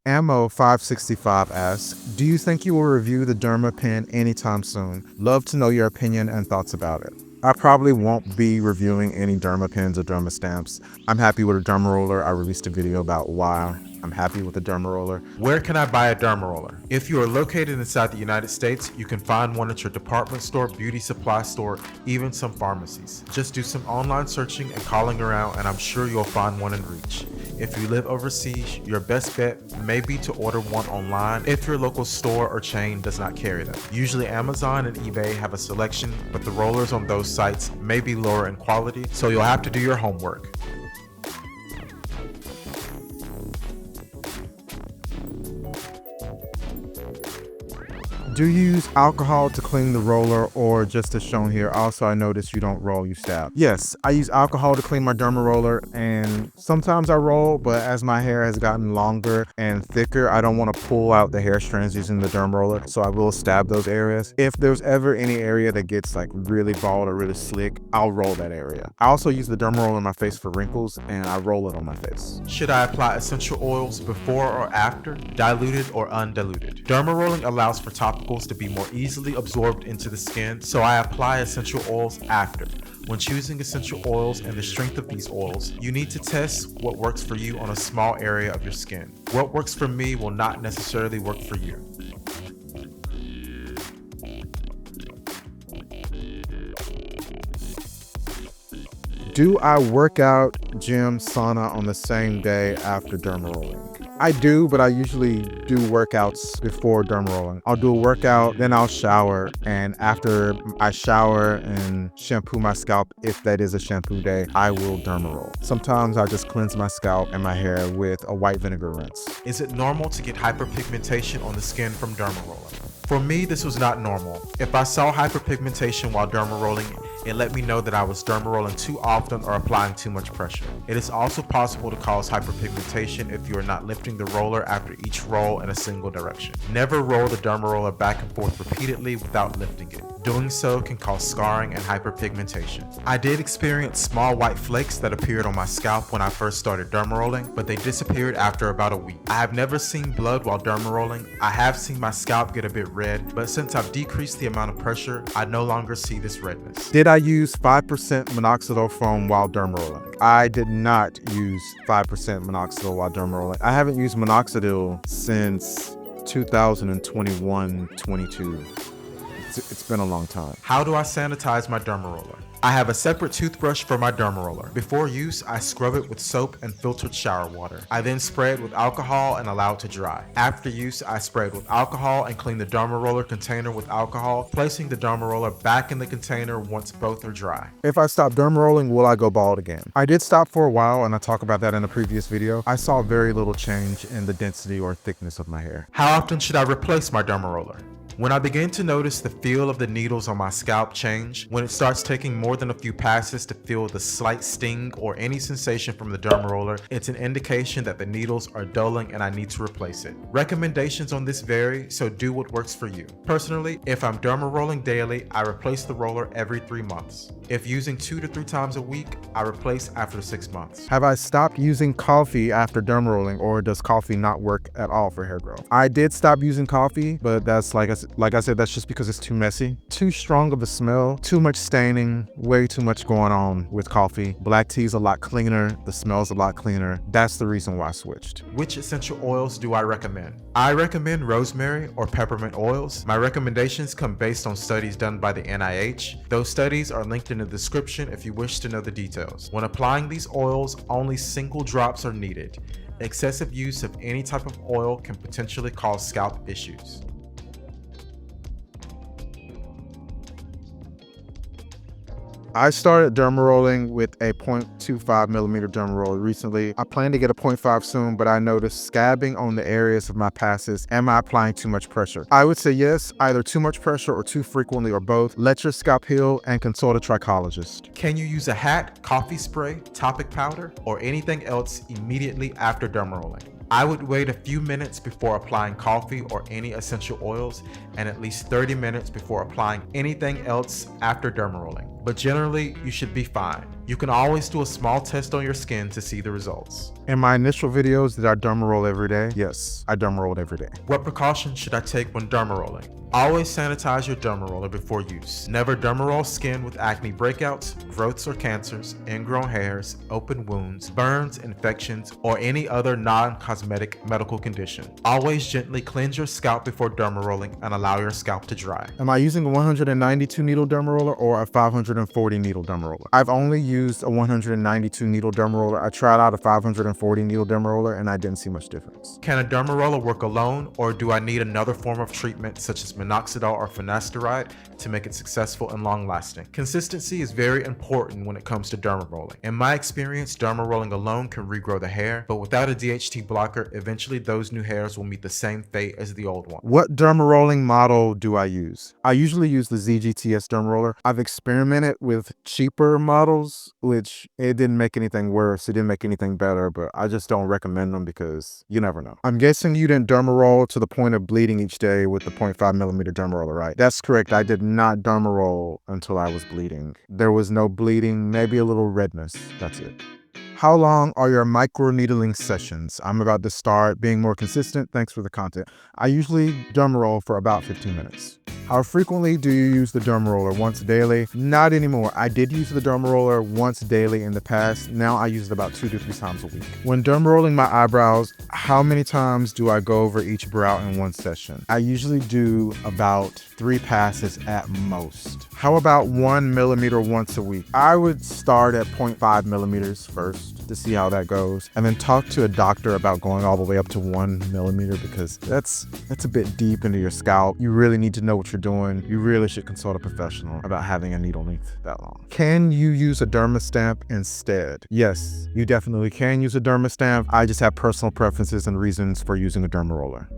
Ammo565 asks, do you think you will review the Derma pen anytime soon? Love to know your opinion and thoughts about it. I probably won't be reviewing any Derma pens or Derma stamps. I'm happy with a Derma roller. I released a video about why I'm happy with the Derma roller. Where can I buy a Derma roller? If you are located inside the United States, you can find one at your department store, beauty supply store, even some pharmacies. Just do some online searching and calling around, and I'm sure you'll find one in reach. If you live overseas, your best bet may be to order one online if your local store or chain does not carry them. Usually Amazon and eBay have a selection, but the rollers on those sites may be lower in quality, so you'll have to do your homework. Do you use alcohol to clean the roller or just as shown here? Also, I noticed you don't roll, you stab. Yes, I use alcohol to clean my Derma roller, and sometimes I roll, but as my hair has gotten longer and thicker, I don't want to pull out the hair strands using the Derma roller, so I will stab those areas. If there's ever any area that gets like really bald or really slick, I'll roll that area. I also use the Derma roller on my face for wrinkles, and I roll it on my face. Should I apply essential oils before or after, diluted or undiluted? Derma rolling allows for topicals to be more easily absorbed into the skin, so I apply essential oils after. When choosing essential oils and the strength of these oils, you need to test what works for you on a small area of your skin. What works for me will not necessarily work for you. Do I work out, gym, sauna on the same day after Derma rolling? I do, but I usually do workouts before Derma rolling. I'll do a workout, then I'll shower, and after I shower and shampoo my scalp, if that is a shampoo day, I will Derma roll. Sometimes I just cleanse my scalp and my hair with a white vinegar rinse. Is it normal to get hyperpigmentation on the skin from Derma rolling? For me, this was not normal. If I saw hyperpigmentation while Derma rolling, it let me know that I was Derma rolling too often or applying too much pressure. It is also possible to cause hyperpigmentation if you are not lifting the roller after each roll in a single direction. Never roll the Derma roller back and forth repeatedly without lifting it. Doing so can cause scarring and hyperpigmentation. I did experience small white flakes that appeared on my scalp when I first started Derma rolling, but they disappeared after about a week. I have never seen blood while Derma rolling. I have seen my scalp get a bit red, but since I've decreased the amount of pressure, I no longer see this redness. Did I use 5% minoxidil foam while Derma rolling? I did not use 5% minoxidil while Derma rolling. I haven't used minoxidil since 2021-22. It's been a long time. How do I sanitize my Derma roller? I have a separate toothbrush for my Derma roller. Before use, I scrub it with soap and filtered shower water. I then spray it with alcohol and allow it to dry. After use, I spray it with alcohol and clean the Derma roller container with alcohol, placing the Derma roller back in the container once both are dry. If I stop Derma rolling, will I go bald again? I did stop for a while, and I talk about that in a previous video. I saw very little change in the density or thickness of my hair. How often should I replace my Derma roller? When I begin to notice the feel of the needles on my scalp change, when it starts taking more than a few passes to feel the slight sting or any sensation from the Derma roller, it's an indication that the needles are dulling and I need to replace it. Recommendations on this vary, so do what works for you. Personally, if I'm Derma rolling daily, I replace the roller every 3 months. If using 2 to 3 times a week, I replace after 6 months. Have I stopped using coffee after Derma rolling, or does coffee not work at all for hair growth? I did stop using coffee, but that's like I said, that's just because it's too messy. Too strong of a smell, too much staining, way too much going on with coffee. Black tea's a lot cleaner, the smell's a lot cleaner. That's the reason why I switched. Which essential oils do I recommend? I recommend rosemary or peppermint oils. My recommendations come based on studies done by the NIH. Those studies are linked in the description if you wish to know the details. When applying these oils, only single drops are needed. Excessive use of any type of oil can potentially cause scalp issues. I started derma rolling with a 0.25 millimeter derma roller recently. I plan to get a 0.5 soon, but I noticed scabbing on the areas of my passes. Am I applying too much pressure? I would say yes, either too much pressure or too frequently or both. Let your scalp heal and consult a trichologist. Can you use a hat, coffee spray, topic powder, or anything else immediately after derma rolling? I would wait a few minutes before applying coffee or any essential oils and at least 30 minutes before applying anything else after derma rolling. but generally you should be fine. You can always do a small test on your skin to see the results. In my initial videos, did I derma roll every day? Yes, I derma rolled every day. What precautions should I take when derma rolling? Always sanitize your derma roller before use. Never derma roll skin with acne breakouts, growths or cancers, ingrown hairs, open wounds, burns, infections, or any other non-cosmetic medical condition. Always gently cleanse your scalp before derma rolling and allow your scalp to dry. Am I using a 192 needle derma roller or a 540 needle derma roller? I've only used a 192 needle derma roller. I tried out a 540 needle derma roller and I didn't see much difference. Can a derma roller work alone, or do I need another form of treatment such as minoxidil or finasteride to make it successful and long-lasting? Consistency is very important when it comes to derma rolling. In my experience, derma rolling alone can regrow the hair, but without a DHT blocker, eventually those new hairs will meet the same fate as the old one. What derma rolling model do I use? I usually use the ZGTS derma roller. I've experimented with cheaper models, which it didn't make anything worse. It didn't make anything better, but I just don't recommend them because you never know. I'm guessing you didn't derma roll to the point of bleeding each day with the 0.5 millimeter derma roller, right? That's correct. I did not derma roll until I was bleeding. There was no bleeding, maybe a little redness. That's it. How long are your microneedling sessions? I'm about to start being more consistent. Thanks for the content. I usually derma roll for about 15 minutes. How frequently do you use the derma roller? Once daily? Not anymore. I did use the derma roller once daily in the past. Now I use it about 2 to 3 times a week. When derma rolling my eyebrows, how many times do I go over each brow in one session? I usually do about 3 passes at most. How about 1 millimeter once a week? I would start at 0.5 millimeters first to see how that goes, and then talk to a doctor about going all the way up to 1 millimeter because that's a bit deep into your scalp. You really need to know what you're doing. You really should consult a professional about having a needle length that long. Can you use a derma stamp instead? Yes, you definitely can use a derma stamp. I just have personal preferences and reasons for using a derma roller.